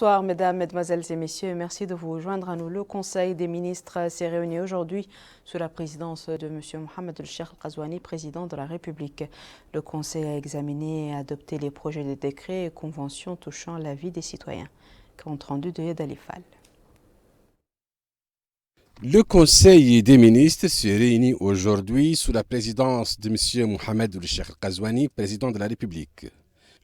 Bonsoir mesdames, mesdemoiselles et messieurs, merci de vous joindre à nous. Le Conseil des ministres s'est réuni aujourd'hui sous la présidence de M. Mohamed El-Cheikh Al-Ghazouani, président de la République. Le Conseil a examiné et adopté les projets de décrets et conventions touchant la vie des citoyens. Compte rendu de Yed Alifal. Le Conseil des ministres se réunit aujourd'hui sous la présidence de M. Mohamed El-Cheikh Al-Ghazouani, président de la République.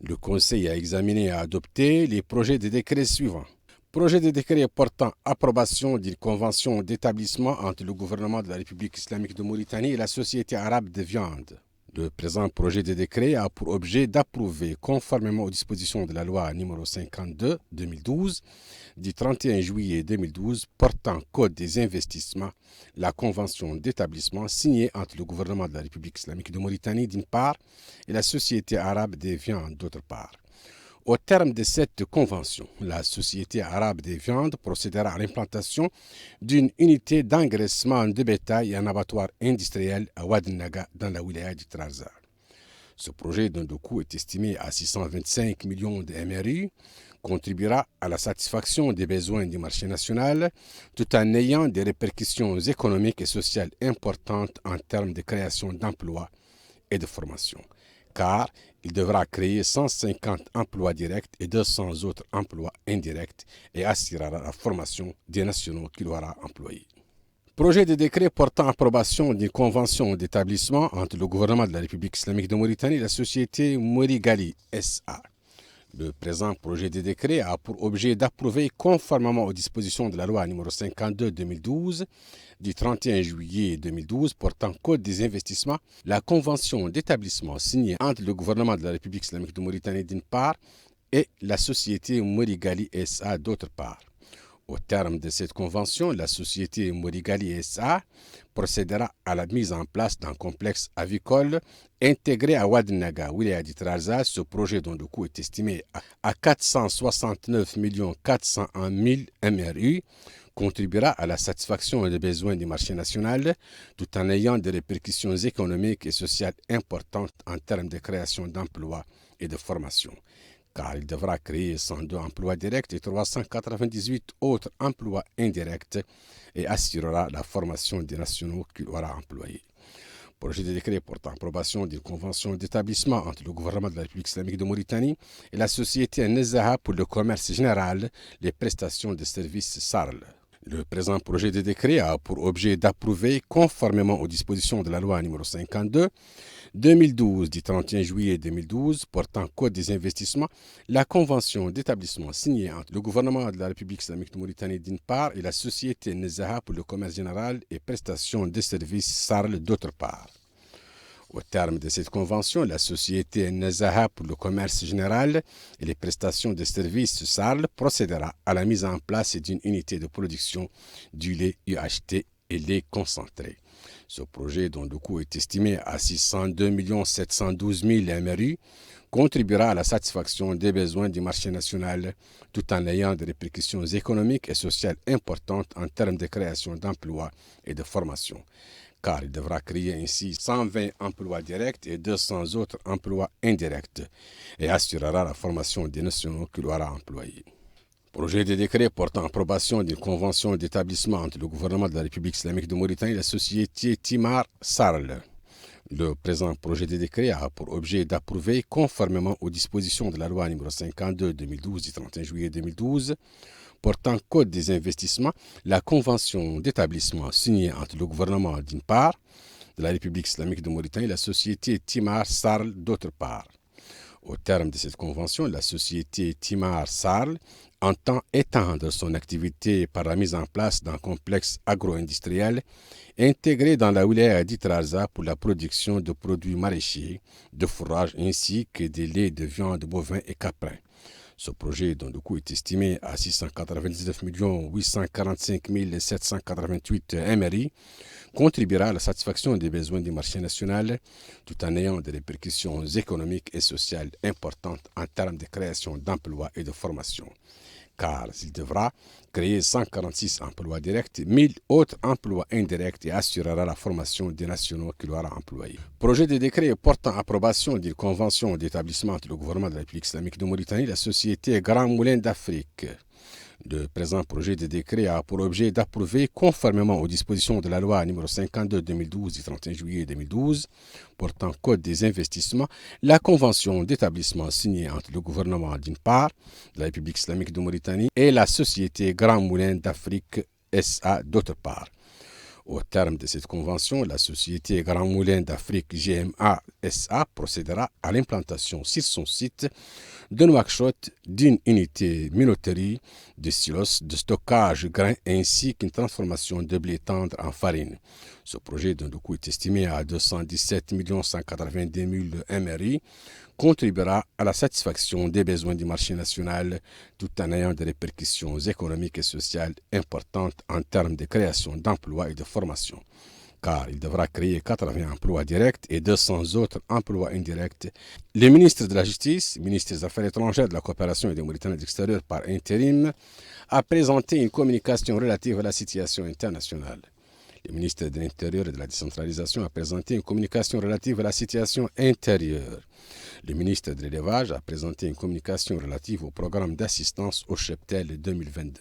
Le Conseil a examiné et adopté les projets de décrets suivants. Projet de décret portant approbation d'une convention d'établissement entre le gouvernement de la République islamique de Mauritanie et la Société arabe de viande. Le présent projet de décret a pour objet d'approuver, conformément aux dispositions de la loi n 52/2012 du 31 juillet 2012 portant Code des investissements, la convention d'établissement signée entre le gouvernement de la République islamique de Mauritanie d'une part et la Société arabe des viandes d'autre part. Au terme de cette convention, la Société arabe des viandes procédera à l'implantation d'une unité d'engraissement de bétail et un abattoir industriel à Ouadnaga dans la wilaya du Trarza. Ce projet dont le coût est estimé à 625 millions de MRU contribuera à la satisfaction des besoins du marché national tout en ayant des répercussions économiques et sociales importantes en termes de création d'emplois et de formation, car il devra créer 150 emplois directs et 200 autres emplois indirects et assurera la formation des nationaux qu'il aura employés. Projet de décret portant approbation d'une convention d'établissement entre le gouvernement de la République islamique de Mauritanie et la société Morigali SA. Le présent projet de décret a pour objet d'approuver, conformément aux dispositions de la loi n 52/2012 du 31 juillet 2012 portant Code des investissements, la convention d'établissement signée entre le gouvernement de la République islamique de Mauritanie d'une part et la société Morigali SA d'autre part. Au terme de cette convention, la société Morigali SA procédera à la mise en place d'un complexe avicole intégré à Ouadnaga, wilaya du Trarza. Ce projet, dont le coût est estimé à 469 401 000 MRU, contribuera à la satisfaction des besoins du marché national tout en ayant des répercussions économiques et sociales importantes en termes de création d'emplois et de formation, car il devra créer 102 emplois directs et 398 autres emplois indirects et assurera la formation des nationaux qu'il aura employés. Projet de décret portant approbation d'une convention d'établissement entre le gouvernement de la République islamique de Mauritanie et la société Nezaha pour le commerce général, les prestations de services SARL. Le présent projet de décret a pour objet d'approuver, conformément aux dispositions de la loi n 52/2012 du 31 juillet 2012 portant Code des investissements, la convention d'établissement signée entre le gouvernement de la République islamique de Mauritanie d'une part et la société Nezaha pour le commerce général et prestations de services SARL d'autre part. Au terme de cette convention, la société Nezaha pour le commerce général et les prestations de services SARL procédera à la mise en place d'une unité de production du lait UHT et lait concentré. Ce projet, dont le coût est estimé à 602 712 000 MRU, contribuera à la satisfaction des besoins du marché national tout en ayant des répercussions économiques et sociales importantes en termes de création d'emplois et de formation, car il devra créer ainsi 120 emplois directs et 200 autres emplois indirects et assurera la formation des nationaux qu'il aura employés. Projet de décret portant approbation d'une convention d'établissement entre le gouvernement de la République islamique de Mauritanie et la société Timar Sarl. Le présent projet de décret a pour objet d'approuver, conformément aux dispositions de la loi n 52/2012 du 31 juillet 2012, portant Code des investissements, la convention d'établissement signée entre le gouvernement d'une part de la République islamique de Mauritanie et la société Timar Sarl d'autre part. Au terme de cette convention, la société Timar Sarl entend étendre son activité par la mise en place d'un complexe agro-industriel intégré dans la wilaya d'Itraza pour la production de produits maraîchers, de fourrage ainsi que des laits de viande bovin et caprin. Ce projet, dont le coût est estimé à 699 845 788 MRI, contribuera à la satisfaction des besoins du marché national tout en ayant des répercussions économiques et sociales importantes en termes de création d'emplois et de formation, car il devra créer 146 emplois directs, 1000 autres emplois indirects et assurera la formation des nationaux qui l'aura employé. Projet de décret portant approbation d'une convention d'établissement entre le gouvernement de la République islamique de Mauritanie et la société Grand Moulin d'Afrique. Le présent projet de décret a pour objet d'approuver, conformément aux dispositions de la loi n 52/2012 du 31 juillet 2012 portant code des investissements, la convention d'établissement signée entre le gouvernement d'une part de la République islamique de Mauritanie et la société Grand Moulin d'Afrique SA d'autre part. Au terme de cette convention, la société Grand Moulin d'Afrique GMA SA procédera à l'implantation sur son site de Nouakchott d'une unité minoterie de silos de stockage grains ainsi qu'une transformation de blé tendre en farine. Ce projet, dont le coût est estimé à 217 192 000 MRI, contribuera à la satisfaction des besoins du marché national tout en ayant des répercussions économiques et sociales importantes en termes de création d'emplois et de formation, car il devra créer 80 emplois directs et 200 autres emplois indirects. Le ministre de la Justice, ministre des Affaires étrangères, de la Coopération et des Mauritaniens de l'extérieur par intérim, a présenté une communication relative à la situation internationale. Le ministre de l'Intérieur et de la Décentralisation a présenté une communication relative à la situation intérieure. Le ministre de l'Élevage a présenté une communication relative au programme d'assistance au cheptel 2022.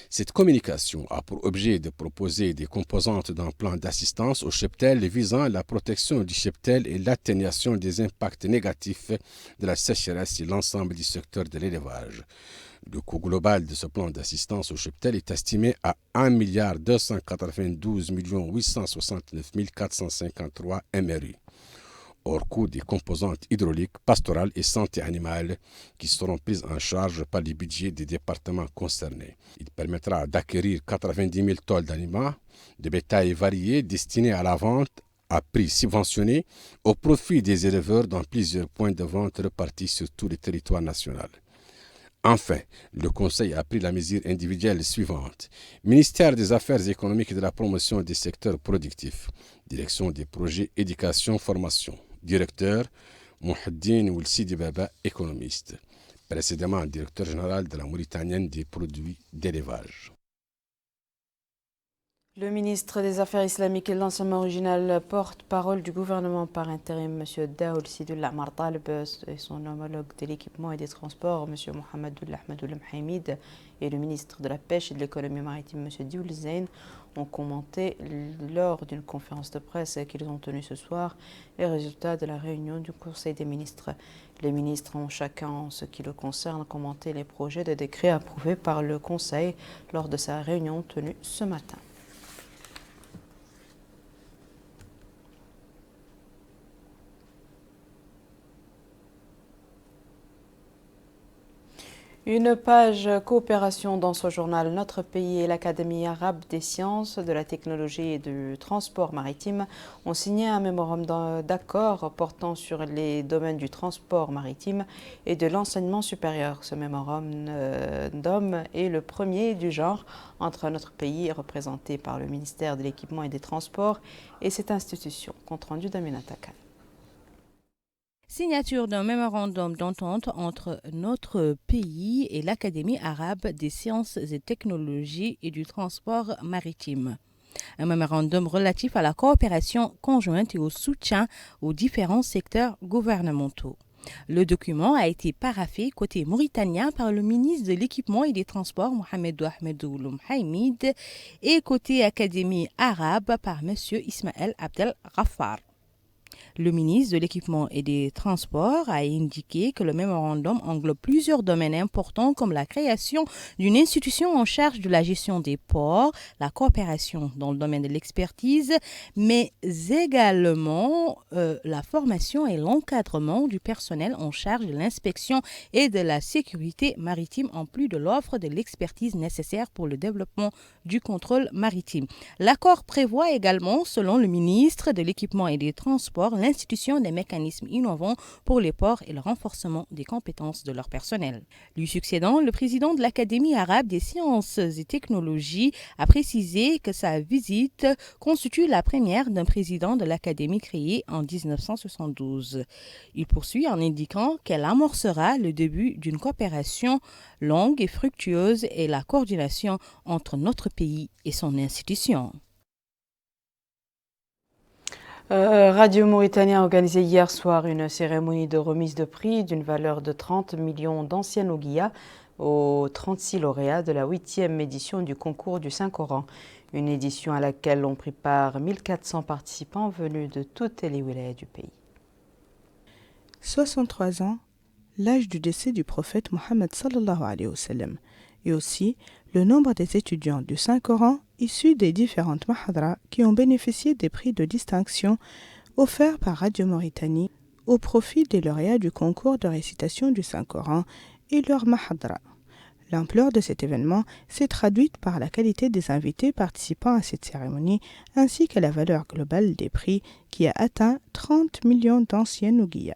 Cette communication a pour objet de proposer des composantes d'un plan d'assistance au cheptel visant la protection du cheptel et l'atténuation des impacts négatifs de la sécheresse sur l'ensemble du secteur de l'élevage. Le coût global de ce plan d'assistance au cheptel est estimé à 1 292 869 453 MRI, hors coût des composantes hydrauliques, pastorales et santé animale qui seront prises en charge par les budgets des départements concernés. Il permettra d'acquérir 90 000 tonnes d'aliments de bétail variés destinés à la vente à prix subventionné au profit des éleveurs dans plusieurs points de vente répartis sur tout le territoire national. Enfin, le Conseil a pris la mesure individuelle suivante. Ministère des Affaires économiques et de la promotion des secteurs productifs. Direction des projets éducation-formation. Directeur, Mouhaddine Oulsidi Baba, économiste. Précédemment directeur général de la Mauritanienne des produits d'élevage. Le ministre des Affaires islamiques et de l'enseignement original, porte-parole du gouvernement par intérim, M. Daoul Sidullah Martalb, et son homologue de l'équipement et des transports, M. Mohamedou Ahmedoul Mhaimid, et le ministre de la Pêche et de l'économie maritime, M. Dioul Zain, ont commenté lors d'une conférence de presse qu'ils ont tenue ce soir les résultats de la réunion du Conseil des ministres. Les ministres ont chacun, en ce qui le concerne, commenté les projets de décret approuvés par le Conseil lors de sa réunion tenue ce matin. Une page coopération dans ce journal. Notre pays et l'Académie arabe des sciences, de la technologie et du transport maritime ont signé un mémorandum d'accord portant sur les domaines du transport maritime et de l'enseignement supérieur. Ce mémorandum est le premier du genre entre notre pays, représenté par le ministère de l'Équipement et des Transports, et cette institution. Compte rendu d'Aminata Khan. Signature d'un mémorandum d'entente entre notre pays et l'Académie arabe des sciences et technologies et du transport maritime. Un mémorandum relatif à la coopération conjointe et au soutien aux différents secteurs gouvernementaux. Le document a été paraphé côté mauritanien par le ministre de l'Équipement et des Transports, Mohamedou Ahmedoul Mhaimid, et côté Académie arabe par M. Ismaël Abdel Ghaffar. Le ministre de l'Équipement et des Transports a indiqué que le mémorandum englobe plusieurs domaines importants comme la création d'une institution en charge de la gestion des ports, la coopération dans le domaine de l'expertise, mais également la formation et l'encadrement du personnel en charge de l'inspection et de la sécurité maritime, en plus de l'offre de l'expertise nécessaire pour le développement du contrôle maritime. L'accord prévoit également, selon le ministre de l'Équipement et des Transports, l'institution des mécanismes innovants pour les ports et le renforcement des compétences de leur personnel. Lui succédant, le président de l'Académie arabe des sciences et technologies a précisé que sa visite constitue la première d'un président de l'Académie créée en 1972. Il poursuit en indiquant qu'elle amorcera le début d'une coopération longue et fructueuse et la coordination entre notre pays et son institution. Radio Mauritanie a organisé hier soir une cérémonie de remise de prix d'une valeur de 30 millions d'anciennes Ouguiya aux 36 lauréats de la 8e édition du concours du Saint-Coran. Une édition à laquelle ont pris part 1400 participants venus de toutes les wilayas du pays. 63 ans, l'âge du décès du prophète Mohammed sallallahu alayhi wa sallam, et aussi le nombre des étudiants du Saint-Coran issus des différentes mahadras qui ont bénéficié des prix de distinction offerts par Radio Mauritanie au profit des lauréats du concours de récitation du Saint-Coran et leur mahadra. L'ampleur de cet événement s'est traduite par la qualité des invités participant à cette cérémonie ainsi que la valeur globale des prix qui a atteint 30 millions d'anciennes Ouguiya.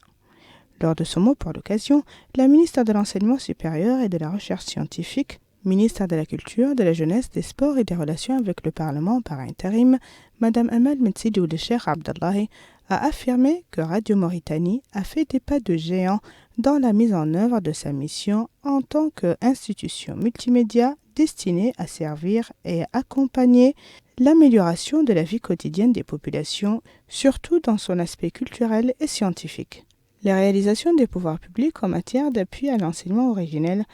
Lors de son mot pour l'occasion, la ministre de l'Enseignement supérieur et de la Recherche scientifique, ministre de la Culture, de la Jeunesse, des Sports et des Relations avec le Parlement par intérim, Mme Amal Metsidi Cheikh Abdallahi, a affirmé que Radio Mauritanie a fait des pas de géant dans la mise en œuvre de sa mission en tant qu'institution multimédia destinée à servir et à accompagner l'amélioration de la vie quotidienne des populations, surtout dans son aspect culturel et scientifique. Les réalisations des pouvoirs publics en matière d'appui à l'enseignement originel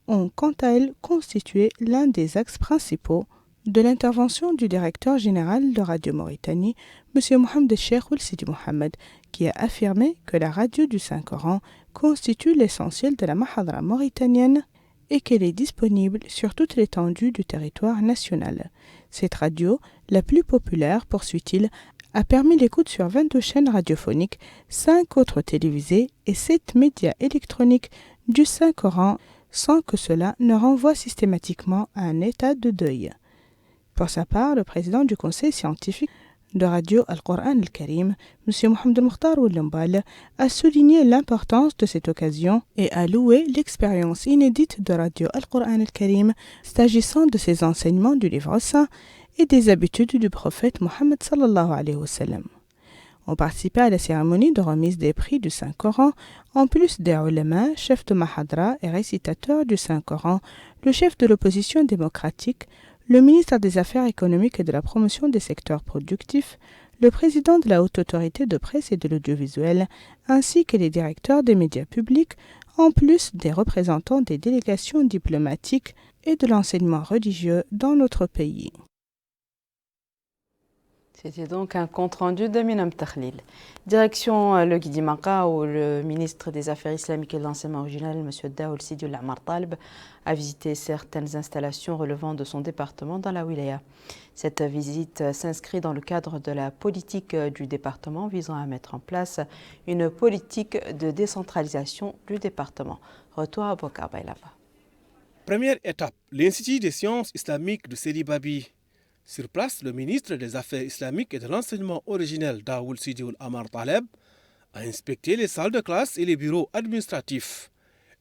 ont quant à elles constitué l'un des axes principaux de l'intervention du directeur général de Radio Mauritanie, M. Mohamed Cheikh Ould Sidi Mohamed, qui a affirmé que la radio du Saint-Coran constitue l'essentiel de la mahadra mauritanienne et qu'elle est disponible sur toute l'étendue du territoire national. Cette radio, la plus populaire, poursuit-il, a permis l'écoute sur 22 chaînes radiophoniques, 5 autres télévisées et 7 médias électroniques du Saint-Coran, sans que cela ne renvoie systématiquement à un état de deuil. Pour sa part, le président du conseil scientifique de Radio Al-Qur'an Al-Karim, M. Mohamed Mokhtar Oulimbal, a souligné l'importance de cette occasion et a loué l'expérience inédite de Radio Al-Qur'an Al-Karim s'agissant de ses enseignements du livre saint et des habitudes du prophète Mohammed sallallahu alayhi wa sallam. Ont participé à la cérémonie de remise des prix du Saint-Coran, en plus des ulama, chefs de mahadra et récitateurs du Saint-Coran, le chef de l'opposition démocratique, le ministre des Affaires économiques et de la promotion des secteurs productifs, le président de la Haute Autorité de presse et de l'audiovisuel, ainsi que les directeurs des médias publics, en plus des représentants des délégations diplomatiques et de l'enseignement religieux dans notre pays. C'était donc un compte-rendu de Minam Takhlil. Direction le Guidimaka, où le ministre des Affaires islamiques et de l'enseignement original, M. Daoul Sidi Amar Talib, a visité certaines installations relevant de son département dans la wilaya. Cette visite s'inscrit dans le cadre de la politique du département visant à mettre en place une politique de décentralisation du département. Retour à Bokar Bailava. Première étape, l'Institut des sciences islamiques de Sidi Babi. Sur place, le ministre des Affaires islamiques et de l'enseignement originel Daoul Sidi Amar Talib a inspecté les salles de classe et les bureaux administratifs.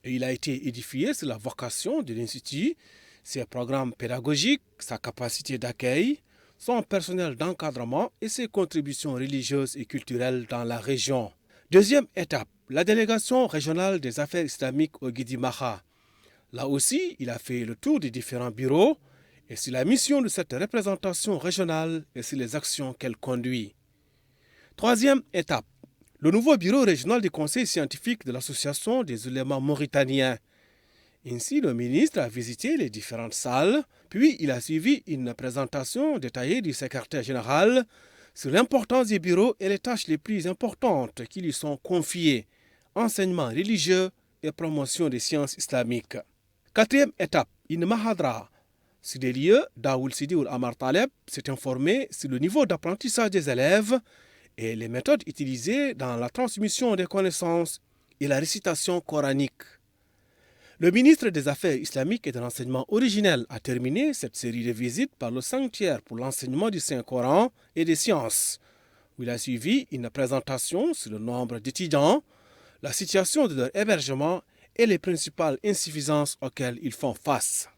Et il a été édifié sur la vocation de l'Institut, ses programmes pédagogiques, sa capacité d'accueil, son personnel d'encadrement et ses contributions religieuses et culturelles dans la région. Deuxième étape, la délégation régionale des affaires islamiques au Guidimaha. Là aussi, il a fait le tour des différents bureaux et sur la mission de cette représentation régionale et sur les actions qu'elle conduit. Troisième étape, le nouveau bureau régional du conseil scientifique de l'association des ulémas mauritaniens. Ainsi, le ministre a visité les différentes salles, puis il a suivi une présentation détaillée du secrétaire général sur l'importance des bureaux et les tâches les plus importantes qui lui sont confiées, enseignement religieux et promotion des sciences islamiques. Quatrième étape, une mahadra. Sur des lieux, Daoul Sidi Amar Talib s'est informé sur le niveau d'apprentissage des élèves et les méthodes utilisées dans la transmission des connaissances et la récitation coranique. Le ministre des Affaires islamiques et de l'enseignement originel a terminé cette série de visites par le sanctuaire pour l'enseignement du Saint-Coran et des sciences, où il a suivi une présentation sur le nombre d'étudiants, la situation de leur hébergement et les principales insuffisances auxquelles ils font face.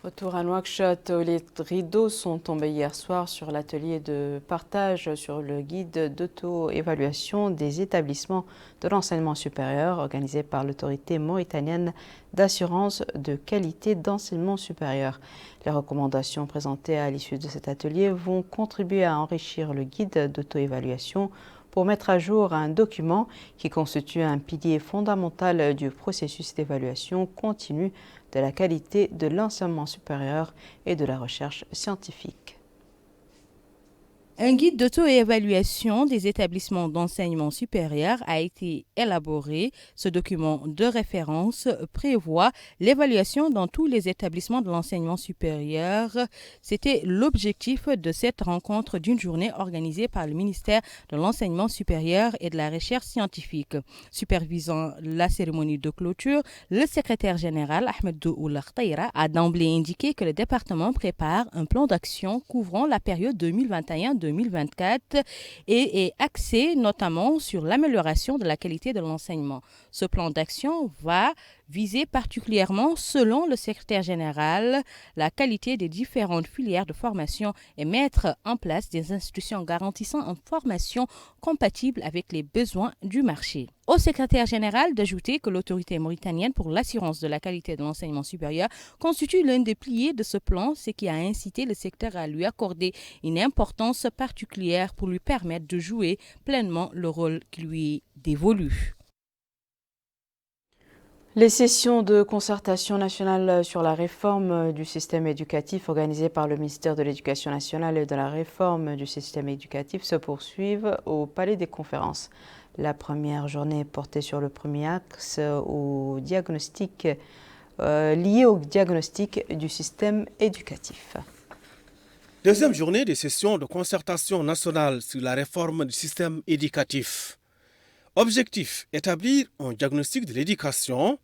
Retour à Nouakchott, les rideaux sont tombés hier soir sur l'atelier de partage sur le guide d'auto-évaluation des établissements de l'enseignement supérieur organisé par l'autorité mauritanienne d'assurance de qualité d'enseignement supérieur. Les recommandations présentées à l'issue de cet atelier vont contribuer à enrichir le guide d'auto-évaluation pour mettre à jour un document qui constitue un pilier fondamental du processus d'évaluation continue de la qualité de l'enseignement supérieur et de la recherche scientifique. Un guide d'auto-évaluation des établissements d'enseignement supérieur a été élaboré. Ce document de référence prévoit l'évaluation dans tous les établissements de l'enseignement supérieur. C'était l'objectif de cette rencontre d'une journée organisée par le ministère de l'enseignement supérieur et de la recherche scientifique. Supervisant la cérémonie de clôture, le secrétaire général Ahmed Dououla Khtaira a d'emblée indiqué que le département prépare un plan d'action couvrant la période 2021-2024 et est axé notamment sur l'amélioration de la qualité de l'enseignement. Ce plan d'action va viser particulièrement, selon le secrétaire général, la qualité des différentes filières de formation et mettre en place des institutions garantissant une formation compatible avec les besoins du marché. Au secrétaire général d'ajouter que l'autorité mauritanienne pour l'assurance de la qualité de l'enseignement supérieur constitue l'un des piliers de ce plan, ce qui a incité le secteur à lui accorder une importance particulière pour lui permettre de jouer pleinement le rôle qui lui est dévolu. Les sessions de concertation nationale sur la réforme du système éducatif organisées par le ministère de l'Éducation nationale et de la réforme du système éducatif se poursuivent au Palais des Conférences. La première journée portait sur le premier axe lié au diagnostic du système éducatif. Deuxième journée des sessions de concertation nationale sur la réforme du système éducatif. Objectif, établir un diagnostic de l'éducation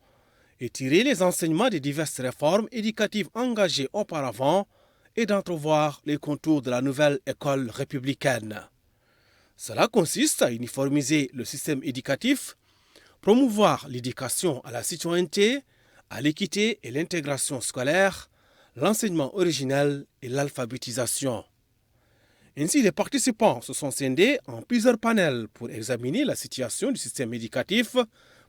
et tirer les enseignements des diverses réformes éducatives engagées auparavant et d'entrevoir les contours de la nouvelle école républicaine. Cela consiste à uniformiser le système éducatif, promouvoir l'éducation à la citoyenneté, à l'équité et l'intégration scolaire, l'enseignement originel et l'alphabétisation. Ainsi, les participants se sont scindés en plusieurs panels pour examiner la situation du système éducatif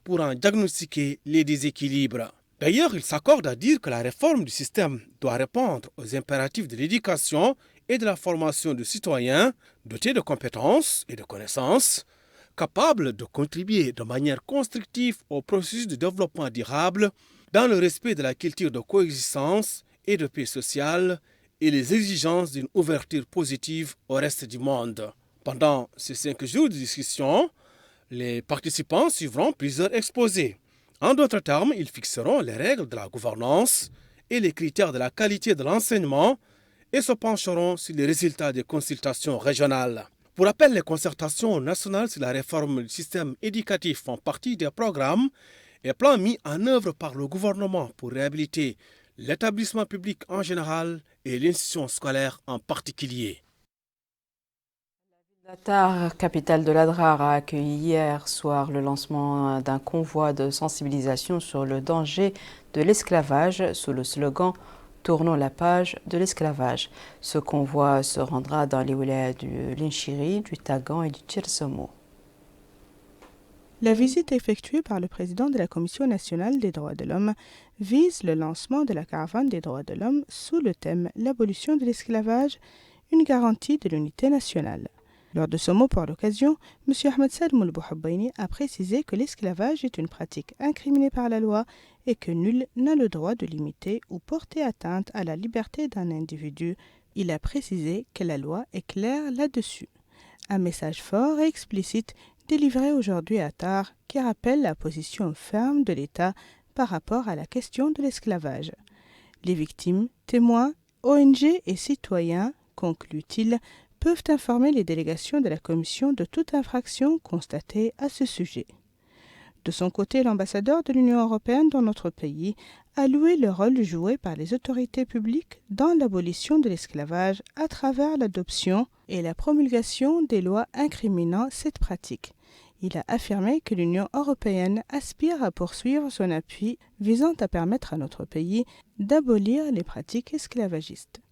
pour en diagnostiquer les déséquilibres. D'ailleurs, ils s'accordent à dire que la réforme du système doit répondre aux impératifs de l'éducation et de la formation de citoyens dotés de compétences et de connaissances, capables de contribuer de manière constructive au processus de développement durable dans le respect de la culture de coexistence et de paix sociale et les exigences d'une ouverture positive au reste du monde. Pendant ces 5 jours de discussion, les participants suivront plusieurs exposés. En d'autres termes, ils fixeront les règles de la gouvernance et les critères de la qualité de l'enseignement et se pencheront sur les résultats des consultations régionales. Pour rappel, les concertations nationales sur la réforme du système éducatif font partie des programmes et plans mis en œuvre par le gouvernement pour réhabiliter l'établissement public en général et l'institution scolaire en particulier. Dakar, capitale de l'Adrar, a accueilli hier soir le lancement d'un convoi de sensibilisation sur le danger de l'esclavage sous le slogan « Tournons la page de l'esclavage ». Ce convoi se rendra dans les wilayas du Linchiri, du Tagan et du Tchersomo. La visite effectuée par le président de la Commission nationale des droits de l'homme vise le lancement de la caravane des droits de l'homme sous le thème « L'abolition de l'esclavage, une garantie de l'unité nationale ». Lors de ce mot pour l'occasion, M. Ahmed Salmoul Bouhabbaini a précisé que l'esclavage est une pratique incriminée par la loi et que nul n'a le droit de limiter ou porter atteinte à la liberté d'un individu. Il a précisé que la loi est claire là-dessus. Un message fort et explicite délivré aujourd'hui à Tar qui rappelle la position ferme de l'État par rapport à la question de l'esclavage. Les victimes, témoins, ONG et citoyens, conclut-il, peuvent informer les délégations de la Commission de toute infraction constatée à ce sujet. De son côté, l'ambassadeur de l'Union européenne dans notre pays a loué le rôle joué par les autorités publiques dans l'abolition de l'esclavage à travers l'adoption et la promulgation des lois incriminant cette pratique. Il a affirmé que l'Union européenne aspire à poursuivre son appui visant à permettre à notre pays d'abolir les pratiques esclavagistes.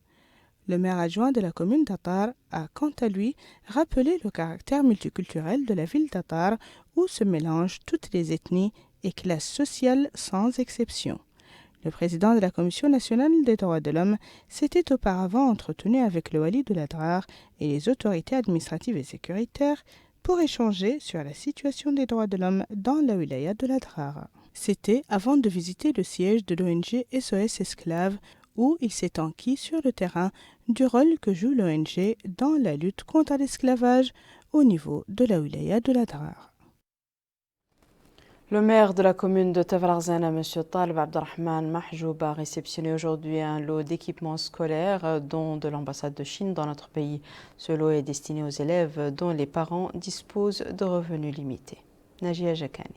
Le maire adjoint de la commune d'Attar a, quant à lui, rappelé le caractère multiculturel de la ville d'Attar où se mélangent toutes les ethnies et classes sociales sans exception. Le président de la Commission nationale des droits de l'homme s'était auparavant entretenu avec le wali de l'Adrar et les autorités administratives et sécuritaires pour échanger sur la situation des droits de l'homme dans la wilaya de l'Adrar. C'était avant de visiter le siège de l'ONG SOS Esclaves, où il s'est enquis sur le terrain du rôle que joue l'ONG dans la lutte contre l'esclavage au niveau de la wilaya de l'Adrar. Le maire de la commune de Tafraghzana, M. Taleb Abdelrahman Mahjoub, a réceptionné aujourd'hui un lot d'équipements scolaires, dont de l'ambassade de Chine dans notre pays. Ce lot est destiné aux élèves dont les parents disposent de revenus limités. Najia Jakani.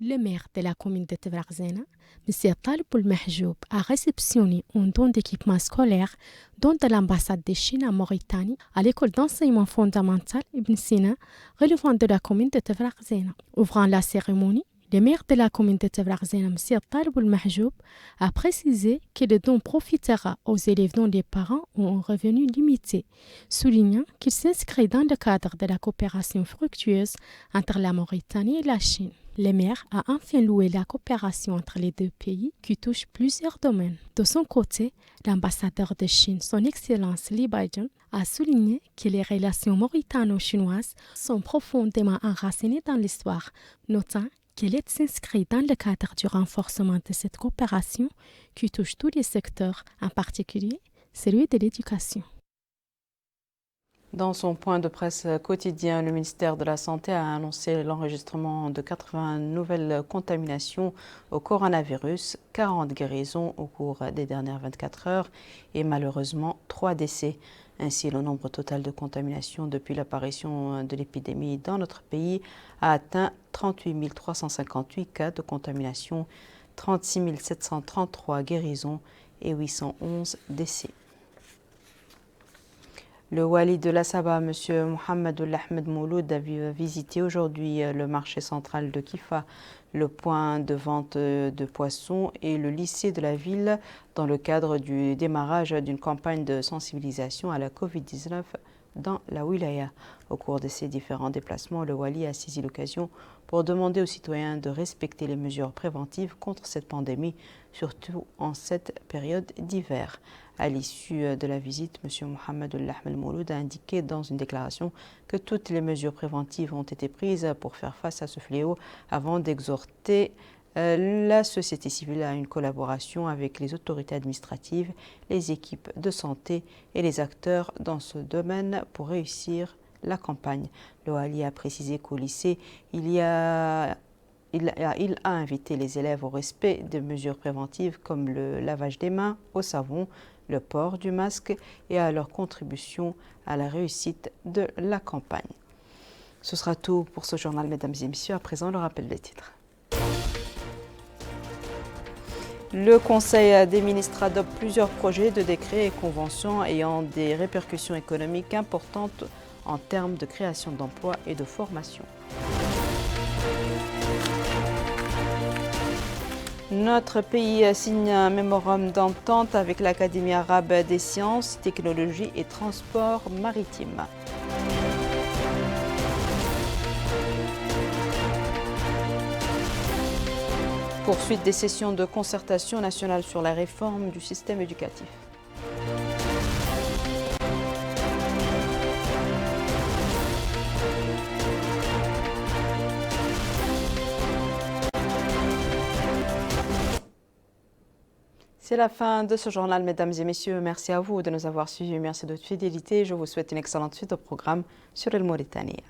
Le maire de la commune de Tafraghzana, M. Taleb Mahjoub, a réceptionné un don d'équipements scolaires dont de l'ambassade de Chine en Mauritanie à l'école d'enseignement fondamental Ibn Sina, relevant de la commune de Tafraghzana. Ouvrant la cérémonie, le maire de la commune de Tafraghzana, M. Taleb Mahjoub, a précisé que le don profitera aux élèves dont les parents ont un revenu limité, soulignant qu'il s'inscrit dans le cadre de la coopération fructueuse entre la Mauritanie et la Chine. Le maire a enfin loué la coopération entre les deux pays qui touche plusieurs domaines. De son côté, l'ambassadeur de Chine, son Excellence Li Baijian, a souligné que les relations mauritano-chinoises sont profondément enracinées dans l'histoire, notant qu'elle s'inscrit dans le cadre du renforcement de cette coopération qui touche tous les secteurs, en particulier celui de l'éducation. Dans son point de presse quotidien, le ministère de la Santé a annoncé l'enregistrement de 80 nouvelles contaminations au coronavirus, 40 guérisons au cours des dernières 24 heures et malheureusement 3 décès. Ainsi, le nombre total de contaminations depuis l'apparition de l'épidémie dans notre pays a atteint 38 358 cas de contamination, 36 733 guérisons et 811 décès. Le wali de la Saba, M. Mohamed Ahmed Mouloud, a visité aujourd'hui le marché central de Kifa, le point de vente de poissons et le lycée de la ville dans le cadre du démarrage d'une campagne de sensibilisation à la Covid-19 dans la wilaya. Au cours de ces différents déplacements, le wali a saisi l'occasion pour demander aux citoyens de respecter les mesures préventives contre cette pandémie, surtout en cette période d'hiver. À l'issue de la visite, M. Mohamed Ahmed Mouloud a indiqué dans une déclaration que toutes les mesures préventives ont été prises pour faire face à ce fléau avant d'exhorter la société civile à une collaboration avec les autorités administratives, les équipes de santé et les acteurs dans ce domaine pour réussir la campagne. Le wali a précisé qu'au lycée, il a invité les élèves au respect des mesures préventives comme le lavage des mains au savon, le port du masque et à leur contribution à la réussite de la campagne. Ce sera tout pour ce journal, mesdames et messieurs. À présent, le rappel des titres. Le Conseil des ministres adopte plusieurs projets de décrets et conventions ayant des répercussions économiques importantes en termes de création d'emplois et de formation. Notre pays signe un mémorandum d'entente avec l'Académie arabe des sciences, technologies et transports maritimes. Poursuite des sessions de concertation nationale sur la réforme du système éducatif. C'est la fin de ce journal, mesdames et messieurs. Merci à vous de nous avoir suivis. Merci de votre fidélité. Je vous souhaite une excellente suite au programme sur El Mauritania.